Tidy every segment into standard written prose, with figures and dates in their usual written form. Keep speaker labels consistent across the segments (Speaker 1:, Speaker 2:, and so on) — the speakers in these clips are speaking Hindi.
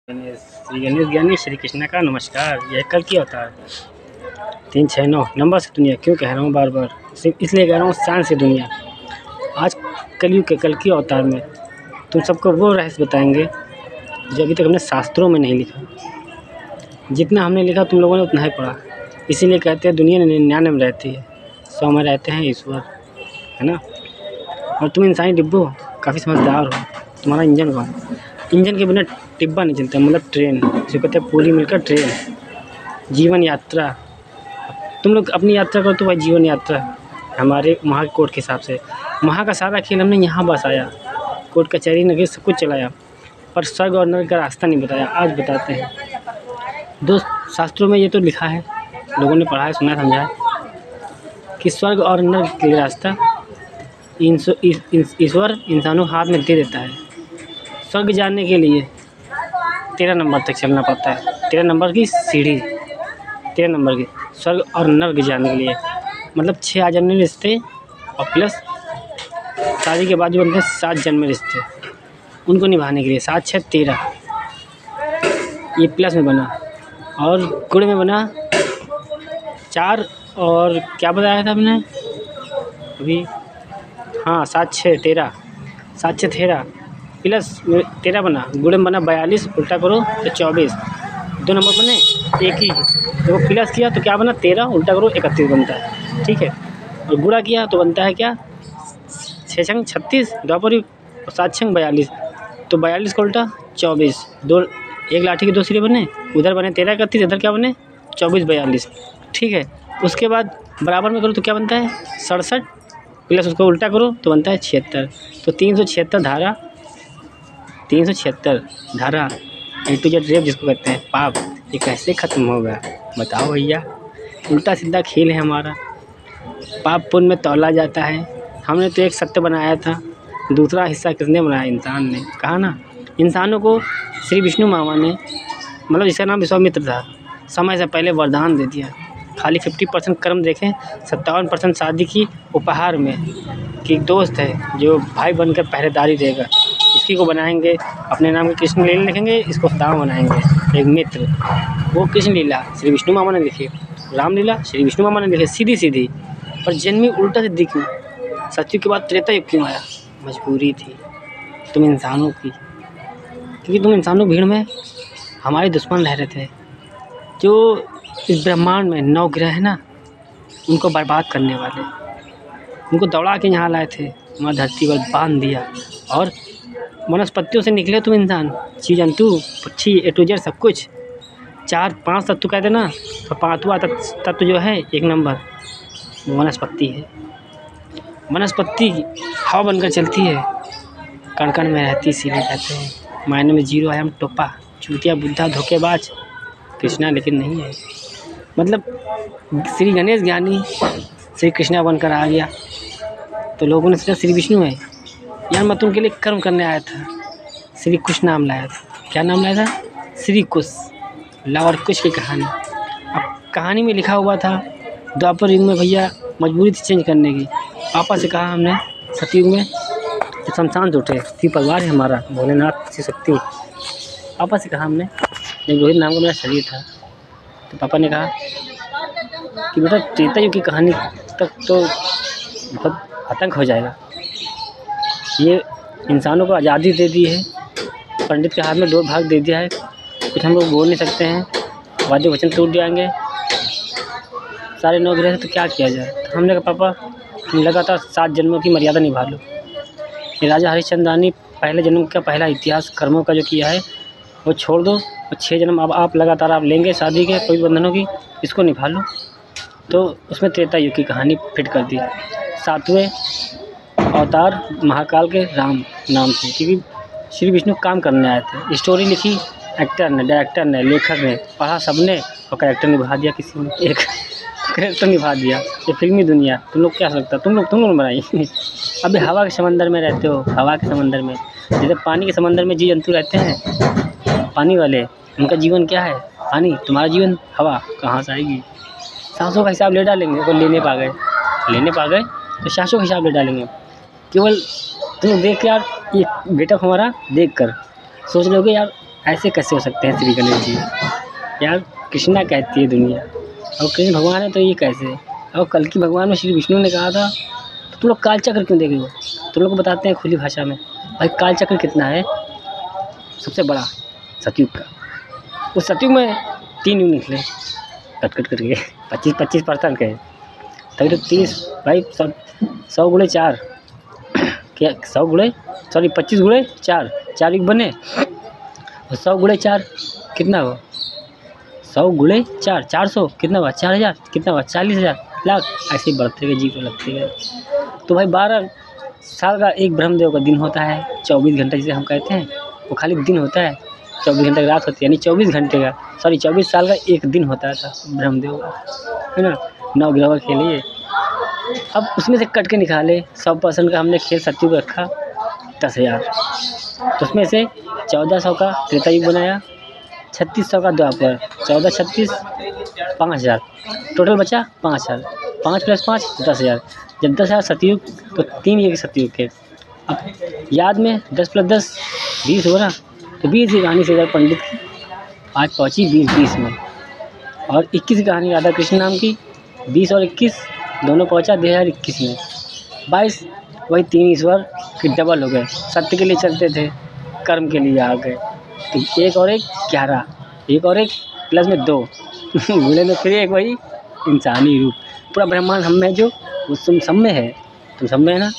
Speaker 1: श्री गणेश ज्ञानी श्री कृष्ण का नमस्कार। यह कल की अवतार 369 नंबर से दुनिया क्यों कह रहा हूँ बार बार, सिर्फ इसलिए कह रहा हूँ शान से दुनिया। आज कलयुग के कल की अवतार में तुम सबको वो रहस्य बताएंगे जो अभी तक हमने शास्त्रों में नहीं लिखा। जितना हमने लिखा तुम लोगों ने उतना ही पढ़ा। इसीलिए कहते हैं दुनिया 99 में रहती है, 100 में रहते हैं ईश्वर, है ना। और तुम इंसानी डिब्बो काफ़ी समझदार हो। तुम्हारा इंजन कौन? इंजन के बिना डिब्बा नहीं चलता, मतलब ट्रेन जो कहते हैं पूरी मिलकर ट्रेन। जीवन यात्रा, तुम लोग अपनी यात्रा करो तो भाई जीवन यात्रा हमारे वहाँ के कोर्ट के हिसाब से। वहाँ का सारा खेल हमने यहाँ बसाया, कोर्ट कचहरी नगर सब कुछ चलाया, पर स्वर्ग और नरक का रास्ता नहीं बताया। आज बताते हैं दोस्त। शास्त्रों में ये तो लिखा है, लोगों ने पढ़ा है, सुना है, समझा है कि स्वर्ग और नरक के रास्ता ईश्वर इंसानों को हाथ में दे देता है। स्वर्ग जाने के लिए 13 नंबर तक चलना पड़ता है, 13 नंबर की सीढ़ी, 13 नंबर की। स्वर्ग और नर्क जाने के लिए मतलब 6 आजन्मी रिश्ते और प्लस शादी के बाद जो बनते हैं 7 जन्म रिश्ते, उनको निभाने के लिए 7 6 13। ये प्लस में बना और गुण में बना 4। और क्या बताया था हमने अभी? हाँ 7 6 13, 7 6 13 प्लस 13 बना, गुण में बना 42, उल्टा करो तो 24। 2 नंबर बने एक ही, तो वो प्लस किया तो क्या बना 13, उल्टा करो 31 बनता है, ठीक है। और गुणा किया तो बनता है क्या 6 छंग 36, द्वापर और 7 छंग 42, तो 42 का उल्टा 24। दो एक लाठी के 2 सिरे बने, उधर बने 13 31, इधर क्या बने 24 42, ठीक है। उसके बाद बराबर में करो तो क्या बनता है 67, प्लस उसको उल्टा करो तो बनता है 76। तो 376 धारा, 376 धारा A to Z रेप जिसको कहते हैं पाप, ये कैसे ख़त्म होगा बताओ भैया। उल्टा सीधा खेल है हमारा, पाप पुण्य में तौला जाता है। हमने तो एक सत्य बनाया था, दूसरा हिस्सा किसने बनाया? इंसान ने। कहा ना, इंसानों को श्री विष्णु मामा ने, मतलब जिसका नाम विश्वामित्र था, समय से पहले वरदान दे दिया। खाली 50% कर्म देखें, 57% शादी की उपहार में कि एक दोस्त है जो भाई बनकर पहरेदारी देगा, इसकी को बनाएंगे अपने नाम के कृष्ण लीला लिखेंगे, इसको दाम बनाएंगे। एक मित्र, वो कृष्ण लीला श्री विष्णु मामा ने लिखी, राम लीला श्री विष्णु मामा ने लिखी, सीधी सीधी, पर जन्मी उल्टा सीधी क्यों? सतयुग के बाद त्रेता युग क्यों आया? मजबूरी थी तुम इंसानों की, क्योंकि तुम इंसानों भीड़ में हमारे दुश्मन रह रहे थे, जो इस ब्रह्मांड में 9 ग्रह है ना, उनको बर्बाद करने वाले, उनको दौड़ा के यहाँ लाए थे, हमारी धरती पर बांध दिया। और वनस्पतियों से निकले तुम इंसान, जीव जंतु पक्षी A to Z सब कुछ, 4-5 तत्व कहते ना, और 5वां तत्व जो है 1 नंबर वनस्पति है। वनस्पति हवा बनकर चलती है, कण कण में रहती, इसीलिए कहते हैं मायने में 0 आयाम टोपा, चूतिया बुद्धा धोखेबाज कृष्णा लेकिन नहीं है। मतलब श्री गणेश ज्ञानी श्री कृष्णा बनकर आ गया तो लोगों ने सोचा श्री विष्णु है यार, मैं तुमके लिए कर्म करने आया था। श्री कुश नाम लाया था। क्या नाम लाया था? श्री कुश, लव और कुश की कहानी। अब कहानी में लिखा हुआ था द्वापर युग में भैया मजबूरी थी चेंज करने की। पापा से कहा हमने सतयुग में जब शमशान से उठे, शिव परिवार है हमारा, भोलेनाथ शिव शक्ति, पापा से कहा हमने, जब रोहित नाम का मेरा शरीर था, तो पापा ने कहा कि बेटा त्रेता युग की कहानी तक तो बहुत आतंक हो जाएगा। ये इंसानों को आज़ादी दे दी है, पंडित के हाथ में 2 भाग दे दिया है, कुछ हम लोग बोल नहीं सकते हैं, वाद्य वचन टूट जाएंगे, सारे 9 ग्रह, तो क्या किया जाए? तो हमने कहा पापा लगातार 7 जन्मों की मर्यादा निभा लो। ये राजा हरिश्चंद्रानी पहले जन्म का पहला इतिहास कर्मों का जो किया है वो छोड़ दो, और 6 जन्म अब आप लगातार आप लेंगे शादी के कोई बंधनों की, इसको निभा लो। तो उसमें त्रेता युग की कहानी फिट कर दी। 7वें अवतार महाकाल के राम नाम से, क्योंकि श्री विष्णु काम करने आए थे। स्टोरी लिखी एक्टर ने, डायरेक्टर ने, लेखक ने, पढ़ा सबने, और कैरेक्टर निभा दिया किसी ने, एक कैरेक्टर निभा दिया। ये फिल्मी दुनिया, तुम लोग क्या सकता, तुम लोग बनाई। अभी हवा के समंदर में रहते हो, हवा के समंदर में, जैसे पानी के समंदर में जीव जंतु रहते हैं, पानी वाले, उनका जीवन क्या है? पानी। तुम्हारा जीवन हवा, कहाँ से आएगी? सांसों का हिसाब ले डालेंगे, वो लेने पा गए तो सांसों का हिसाब ले डालेंगे। केवल तुम देख के यार, ये बेटा हमारा देख कर सोच लोगे यार ऐसे कैसे हो सकते हैं श्री गणेश जी? यार कृष्णा कहती है दुनिया, और कृष्ण भगवान है तो ये कैसे? और कल की भगवान में श्री विष्णु ने कहा था तो तुम लोग काल चक्र क्यों देख रहे हो? तुम लोग को बताते हैं खुली भाषा में, भाई काल चक्र कितना है? सबसे बड़ा सतयुग का। उस सतयुग में 3 युग निकले कट कट करके 25% के, तभी तो 30 भाई 100 गुणे 4 क्या 100 गुणे 25 गुणे 4 युग बने, और 100 गुणे 4 कितना हुआ? 100 गुणे 4 400 कितना हुआ? 4000 कितना हुआ? 40,000 लाख, ऐसे ही बढ़ते गए, जीरो लगते गए। तो भाई 12 साल का एक ब्रह्मदेव का दिन होता है, 24 घंटा जिसे हम कहते हैं, वो खाली दिन होता है, 24 घंटे की रात होती है, यानी 24 घंटे का 24 साल का एक दिन होता था ब्रह्मदेव का, है ना, 9 ग्रहों के लिए। अब उसमें से कट के निकाले 100% का हमने खेल सतयुग रखा 10,000, उसमें से 1400 का त्रेता युग बनाया, 3600 का द्वापर, 14 36 5,000, टोटल बचा 5,000, 5 + 5 10,000। जब 10,000 सतयुग तो 3 युग सतयुग के। अब याद में 10 + 10 20 हुआ ना, तो 20 की कहानी से पंडित की आज पहुँची 20 में, और 21 की कहानी राधा कृष्ण नाम की, 20 और 21 दोनों पहुँचा 2021 में। 22 वही 3 ईश्वर के डबल हो गए, सत्य के लिए चलते थे, कर्म के लिए आ गए, तो 1 और 1 11, 1 और 1 प्लस में 2 गुणे में फिर एक वही इंसानी रूप। पूरा ब्रह्मांड हम में जो वो तुम सब में है, तुम सब में है ना,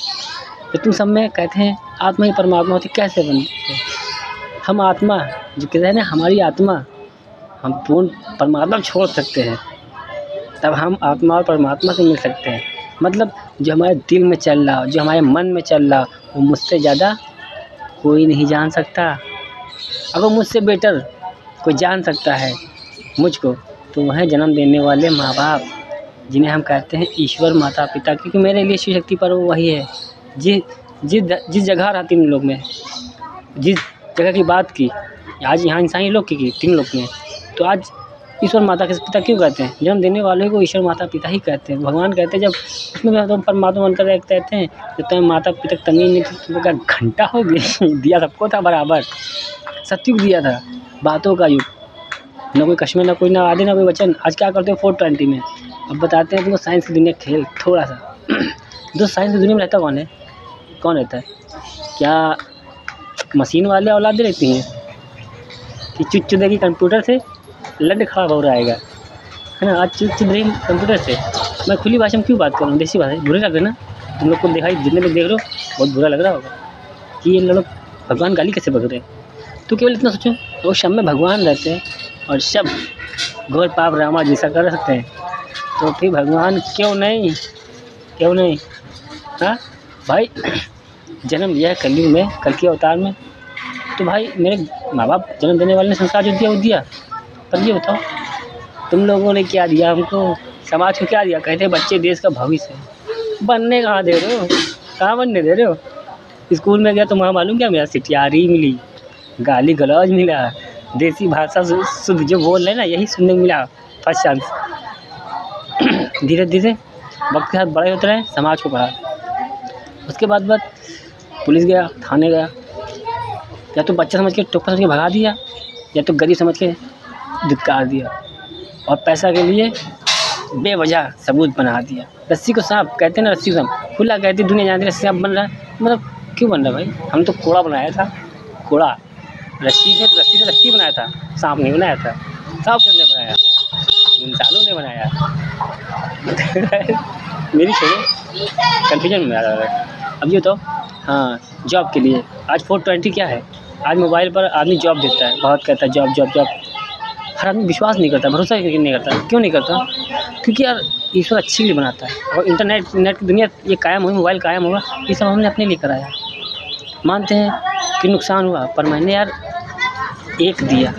Speaker 1: तो तुम सब में कहते हैं आत्मा ही परमात्मा होती, कैसे बनते? हम आत्मा जो कहते हैं ना, हमारी आत्मा, हम पूर्ण परमात्मा छोड़ सकते हैं, तब हम आत्मा और परमात्मा से मिल सकते हैं। मतलब जो हमारे दिल में चल रहा हो, जो हमारे मन में चल रहा हो, वो मुझसे ज़्यादा कोई नहीं जान सकता। अगर मुझसे बेटर कोई जान सकता है मुझको, तो वह जन्म देने वाले माँ बाप, जिन्हें हम कहते हैं ईश्वर माता पिता, क्योंकि मेरे लिए शिव शक्ति पर्व वही है। जिस जगह रहा 3 लोग में, जिस जगह की बात की आज यहाँ इंसानी लोग की 3 लोग में, तो आज ईश्वर माता के पिता क्यों कहते हैं? जन्म देने वाले को ईश्वर माता पिता ही कहते हैं। भगवान कहते हैं जब उसमें भी तुम परमात्मा बनकर कहते हैं, जब तुम्हें माता पिता तमीज़ नहीं थी, तुमको क्या घंटा हो गया? दिया सबको था बराबर, सतयुग दिया था, बातों का युग, ना कोई कश्मीर, ना कोई ना आदि, ना कोई वचन। आज क्या करते हो 420 में? अब बताते हैं तुमको साइंस की दुनिया खेल थोड़ा सा जो साइंस की दुनिया में रहता कौन है? कौन रहता है? क्या मशीन वाले औलाद रहती हैं कि चुच देगी कंप्यूटर से लड्ड खराब हो रहेगा, है ना? आज चुच देगी कंप्यूटर से। मैं खुली भाषा में क्यों बात कर रहा हूँ, देसी भाषा, बुरे लग रहे ना तुम लोग को? दिखाई जितने लोग देख रहे हो बहुत बुरा लग रहा होगा कि ये लोग भगवान गाली कैसे बक रहे हैं। तो केवल इतना सोचो, वो शब में भगवान रहते हैं और शब घोर पाप रामा जैसा कर सकते हैं, तो फिर भगवान क्यों नहीं? हाँ भाई, जन्म लिया है कलयुग में, कल के अवतार में, तो भाई मेरे माँ बाप जन्म देने वाले ने संस्कार जो दिया वो दिया। पर ये बताओ तुम लोगों ने क्या दिया हमको, समाज को क्या दिया? कहते हैं बच्चे देश का भविष्य है। बनने कहाँ दे रहे हो? कहाँ बनने दे रहे हो? स्कूल में गया तो वहाँ मालूम क्या मिला? सिटियारी मिली, गाली गलौज मिला, देसी भाषा शुद्ध जो बोल रहे ना यही सुनने को मिला, फर्स्ट चांस। धीरे धीरे वक्त के साथ बड़े होते रहे, समाज को पढ़ा। उसके बाद पुलिस गया, थाने गया, या तो बच्चा समझ के टोपा समझ के भगा दिया, या तो गरीब समझ के धिक्कार दिया, और पैसा के लिए बेवजह सबूत बना दिया। रस्सी को सांप कहते हैं ना, रस्सी को सांप खुला कहती दुनिया जानती, रस्सी सांप बन रहा है, मतलब क्यों बन रहा है भाई? हम तो कोड़ा बनाया था, कोड़ा, रस्सी से रस्सी बनाया था, सांप नहीं बनाया था। सांप किसने बनाया? इंसानों ने बनाया। मेरी छोड़ो, कन्फ्यूजन में आ रहा है। अब ये तो हाँ, जॉब के लिए आज 420 क्या है? आज मोबाइल पर आदमी जॉब देखता है, बहुत कहता है जॉब जॉब जॉब। हर आदमी विश्वास नहीं करता, भरोसा नहीं करता। क्यों नहीं करता? क्योंकि यार ईश्वर अच्छे लिए बनाता है, और इंटरनेट नेट की दुनिया ये कायम हुई, मोबाइल कायम हुआ, ये सब हमने अपने लिए कराया। मानते हैं कि नुकसान हुआ, पर मैंने यार एक दिया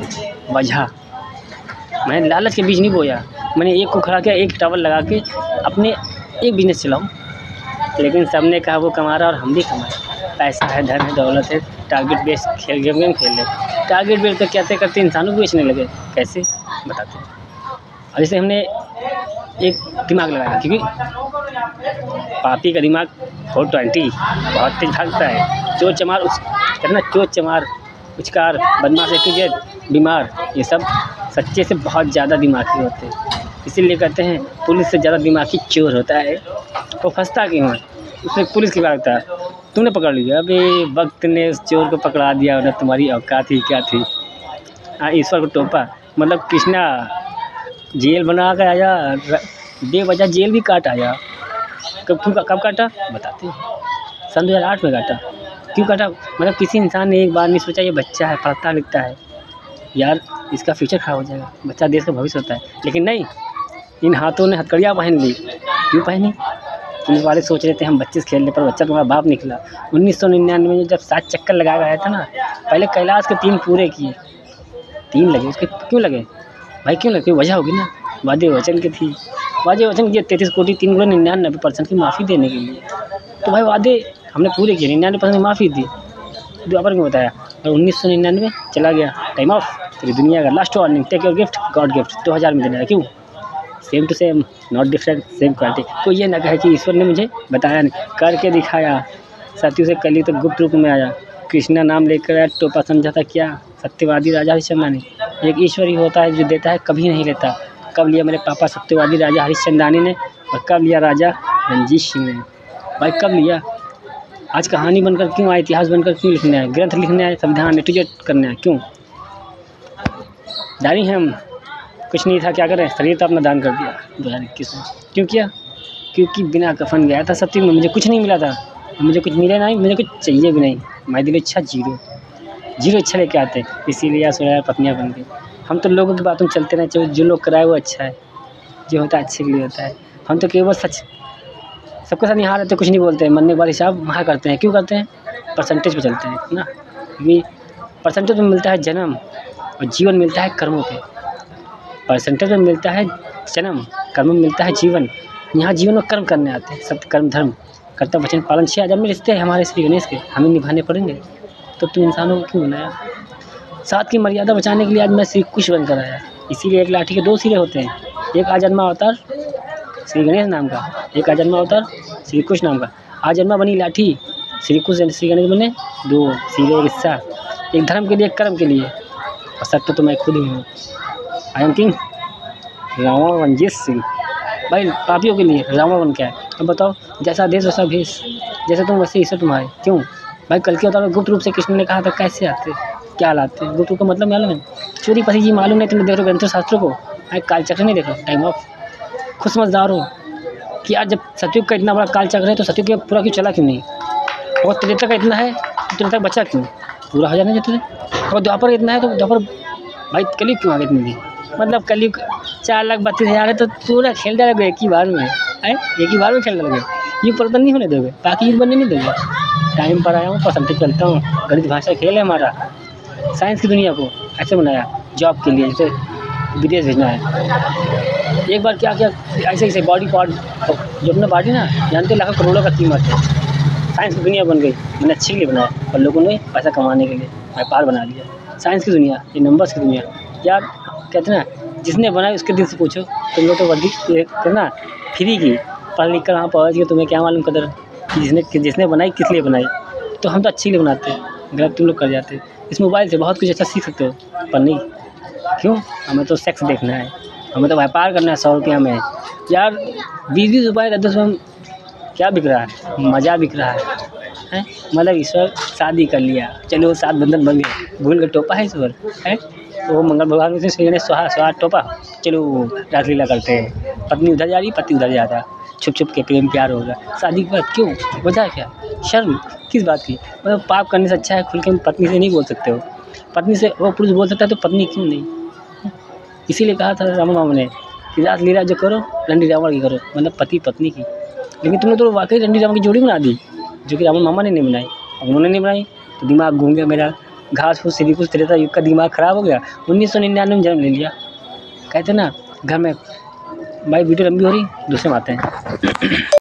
Speaker 1: वजह, मैंने लालच के बीज नहीं बोया, मैंने एक को खड़ा किया, एक टावर लगा के अपने एक बिजनेस चलाऊँ। लेकिन सबने कहा वो कमा रहा और हम भी कमाए, पैसा है, धन है, दौलत है, टारगेट बेस गेम खेल ले। टारगेट बेस तो कहते करते इंसानों को बेचने लगे, कैसे बताते हैं? और जैसे हमने एक दिमाग लगाया, क्योंकि पापी का दिमाग 420 बहुत तेज भागता है, चोर चमार उस कहते ना, चोर चमार उचकार, बदमाश, A to Z, बीमार, ये सब सच्चे से बहुत ज़्यादा दिमागी होते हैं। इसीलिए कहते हैं पुलिस से ज़्यादा दिमागी चोर होता है। तो फंसता क्यों है? उसमें पुलिस की बात होता है, तुमने पकड़ लिया, अबे वक्त ने उस चोर को पकड़ा दिया, ना तुम्हारी औकात ही क्या थी। हाँ, ईश्वर को टोपा, मतलब कृष्णा जेल बना कर आया, बेवजह जेल भी काट आया। कब काटा बताते हैं, सन 2008 में काटा। क्यों काटा? मतलब किसी इंसान ने एक बार नहीं सोचा ये बच्चा है, पढ़ता लिखता है यार, इसका फ्यूचर खराब हो जाएगा, बच्चा देश का भविष्य होता है। लेकिन नहीं, इन हाथों ने हथकड़ियाँ पहन ली। क्यों पहनी? पुलिस वाले सोच रहे थे हम बच्चे से खेलने पर बच्चा तुम्हारा बाप निकला। 1999 में जब 7 चक्कर लगा गया था ना, पहले कैलाश के 3 पूरे किए, 3 लगे उसके। क्यों लगे भाई? क्यों लगे? वजह होगी ना, वादे वचन की थी। वादे वचन किए 33 कोटी 3,99% की माफ़ी देने के लिए। तो भाई वादे हमने पूरे किए, 99% की माफ़ी दी। द्वापर क्यों बताया? और 1999 चला गया, टाइम ऑफ, पूरी दुनिया का last warning, take your gift God gift, 2000 में देना है। क्यों? Same to same, not different, same quality. कोई ये ना कहे कि ईश्वर ने मुझे बताया नहीं, करके दिखाया। सत्य से कली तो गुप्त रूप में आया, कृष्णा नाम लेकर आया, टोपा समझा था क्या? सत्यवादी राजा हरिश्चंद्रानी। एक ईश्वर ही होता है जो देता है, कभी नहीं लेता। कब लिया मेरे पापा सत्यवादी राजा हरिश्चंद्रानी ने, और कब लिया राजा रंजीत सिंह ने। भाई कब लिया? आज कहानी बनकर क्यों आए, इतिहास बनकर क्यों लिखने आए, ग्रंथ लिखने आए, संविधान A to Z करने आए? क्यों? जारी हैं हम, कुछ नहीं था, क्या करें, शरीर तो अपना दान कर दिया 2021 में। क्यों किया? क्योंकि बिना कफन गया था सत्य में, मुझे कुछ नहीं मिला था, मुझे कुछ मिला नहीं, मुझे कुछ चाहिए भी नहीं। मैं दिल इच्छा जीरो इच्छा लेके आते हैं, इसीलिए आज 16 पत्नियाँ बन गई। हम तो लोगों की बातों में चलते रहते हैं, जो लोग कराए वो अच्छा है, जो होता है अच्छे के लिए होता है। हम तो केवल सच सबके साथ यहाँ रहते, कुछ नहीं बोलते हैं, मरने के बाद हिसाब वहाँ करते हैं। क्यों करते हैं? परसेंटेज पे चलते हैं ना, क्योंकि परसेंटेज में मिलता है जन्म और जीवन मिलता है कर्मों पे। परसेंटेज में मिलता है जन्म, कर्म में मिलता है जीवन। यहाँ जीवन में कर्म करने आते हैं, सत्य कर्म धर्म कर्तव्य वचन पालन 6 आदमी रिश्ते हैं हमारे श्री गणेश के, हमें निभाने पड़ेंगे। तो तुम इंसानों को क्यों बनाया? साथ की मर्यादा बचाने के लिए आज मैं श्री कृष्ण बनकर आया। इसीलिए एक लाठी के 2 सिरे होते हैं, एक आजन्मा अवतार श्री गणेश नाम का, एक आजन्मा अवतार श्री कृष्ण नाम का। आजन्मा बनी लाठी, श्री कृष्ण श्री गणेश बने 2 सिरे, एक हिस्सा, एक धर्म के लिए, एक कर्म के लिए। और सत्य तो मैं खुद ही हूँ। I am king Ravan Ranjit Singh. भाई पापियों के लिए रावण बन के आए। अब बताओ, जैसा देश वैसा भेष, जैसे तुम वैसे ईश्वर तुम्हारे। क्यों भाई? कल के अवतार में गुप्त रूप से कृष्ण ने कहा था, कैसे आते, क्या लाते? गुप्त रूप का मतलब मालूम है? चोरी पसी जी मालूम नहीं? तुमने देख रहे ग्रंथों शास्त्रों को, कालचक्र नहीं देखो, टाइम ऑफ। खुद समझदार हो कि यार जब सतयुग का इतना बड़ा कालचक्र है तो सतयुग का पूरा क्यों चला क्यों नहीं? और त्रेता का इतना है तो त्रेता बचा क्यों? पूरा हो जाना चाहते थे। और द्वापर इतना है तो द्वापर भाई कलयुग क्यों आगे इतनी? मतलब कलयुग 4,32,000 है तो पूरा खेल डालोगे एक ही बार में, है एक ही बार में खेल डालोगे। युग परिवर्तन नहीं होने दोगे, बाकी युग बनने नहीं दोगे। टाइम पर आया हूँ, परसेंटेज चलता हूँ, गणित भाषा खेल है हमारा। साइंस की दुनिया को ऐसे बनाया जॉब के लिए, जैसे विदेश भेजना है। एक बार क्या ऐसे बॉडी पार्ट, जो अपना बॉडी ना जानते, लाखों करोड़ों का कीमत है। साइंस की दुनिया बन गई, मैंने अच्छे के लिए बनाया और लोगों ने पैसा कमाने के लिए व्यापार बना लिया। साइंस की दुनिया, ये नंबर्स की दुनिया। यार कहते ना, जिसने बनाई उसके दिल से पूछो। तुम लोग तो वर्दी करना फ्री की, पढ़ लिख कर वहाँ पहुँच गए, तुम्हें क्या मालूम कदर कि जिसने बनाई किस लिए बनाई। तो हम तो अच्छे लिए बनाते हैं, गलत तुम लोग कर जाते हैं। इस मोबाइल से बहुत कुछ अच्छा सीख सकते हो, पर नहीं। क्यों? हमें तो सेक्स देखना है, हमें तो व्यापार करना है 100 रुपया में। यार 20-20 रुपये 10 में क्या बिक रहा है? मज़ा बिक रहा है? मतलब ईश्वर शादी कर लिया, चलो 7 बंधन बन गए, भूल के टोपा है ईश्वर है। वो मंगल भगवान में श्री गणेश सुहा टोपा, चलो रासलीला करते हैं, पत्नी उधर जा रही, पति उधर जा रहा, छुप छुप के प्रेम प्यार होगा। शादी के बाद क्यों? वजह क्या? शर्म किस बात की? मतलब पाप करने से अच्छा है खुल के पत्नी से नहीं बोल सकते हो। पत्नी से वो पुरुष बोल सकता है तो पत्नी क्यों नहीं? इसीलिए कहा था राम मामा ने कि रासलीला जो करो रंडी रावण की करो, मतलब पति पत्नी की। लेकिन तुमने तो वाकई रंडी रावण की जोड़ी बना दी, जो कि रावण मामा ने नहीं बनाई। अब उन्होंने नहीं बनाई तो दिमाग घूम गया मेरा, घास फूस श्री कुछ त्रेता युग का दिमाग ख़राब हो गया। 1999 में जन्म ले लिया। कहते ना घर में, भाई वीडियो लंबी हो रही, दूसरे में आते हैं।